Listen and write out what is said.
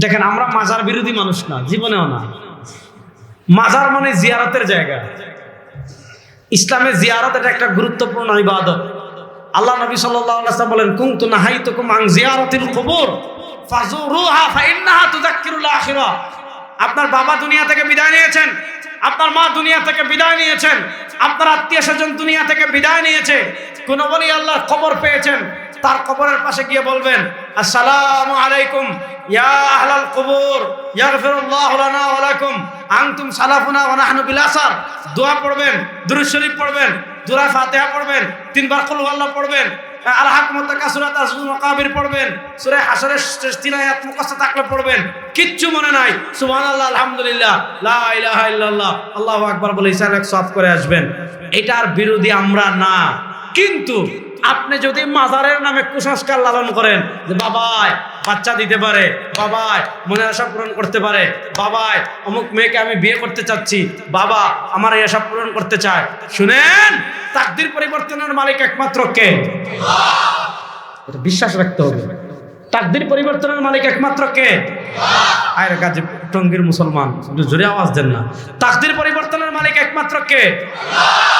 দেখেন আমরা মাজার বিরোধী মানুষ না, জীবনেও না। মাজার মানে জিয়ারতের জায়গা। ইসলামে জিয়ারত এটা একটা গুরুত্বপূর্ণ ইবাদত। আল্লাহ নবী সাল্লাল্লাহু আলাইহি ওয়াসাল্লাম বলেন, কুনতু নাহাইতুকুম আন জিয়ারাতিল কুবুর ফাজুরুহা ফাইন্নাহা তুযাক্কিরুল আখিরা। আপনার বাবা দুনিয়া থেকে বিদায় নিয়েছেন, আপনার মা দুনিয়া থেকে বিদায় নিয়েছেন, আপনার আত্মীয়-স্বজন দুনিয়া থেকে বিদায় নিয়েছে। কোন বলি আল্লাহর কবর পেয়েছেন, তার কবরের পাশে গিয়ে বলবেন, আসসালামু আলাইকুম ইয়া আহলাল কুবুর ইয়াগফিরুল্লাহু লানা ওয়া লাকুম আনতুম সালাফুনা ওয়া নাহনু বিল আসার। দোয়া পড়বেন, দুরূদ শরীফ পড়বেন, সূরা ফাতিহা পড়বেন, তিনবার কুল হুয়াল্লাহ পড়বেন, আল হাকুমুত তাকাসুরাত আসুল মাকাবির পড়বেন, সূরা হাশরের 3 আয়াত মুখস্থ থাকলে পড়বেন। কিচ্ছু মনে নাই, সুবহানাল্লাহ আলহামদুলিল্লাহ লা ইলাহা ইল্লাল্লাহ আল্লাহু আকবার বলে ইসারাক সওয়াব করে আসবেন। এটার বিরোধী আমরা না। কিন্তু আপনি যদি মাজারের নামে কুসংস্কার লালন করেন যে বাবাই বাচ্চা দিতে পারে, বাবাই মনের আশা পূরণ করতে পারে, বাবাই অমুক মেয়েকে আমি বিয়ে করতে চাচ্ছি, বাবা আমার এই আশা পূরণ করতে চায়, শুনেন তাকদীর পরিবর্তনের মালিক একমাত্র কে? আল্লাহ। এটা বিশ্বাস রাখতে হবে। তাকদীর পরিবর্তনের মালিক একমাত্র কে? আল্লাহ। আরে গাজী টঙ্গীর মুসলমান একটু জোরে আওয়াজ দেন না। তাকদীর পরিবর্তনের মালিক একমাত্র কে? আল্লাহ।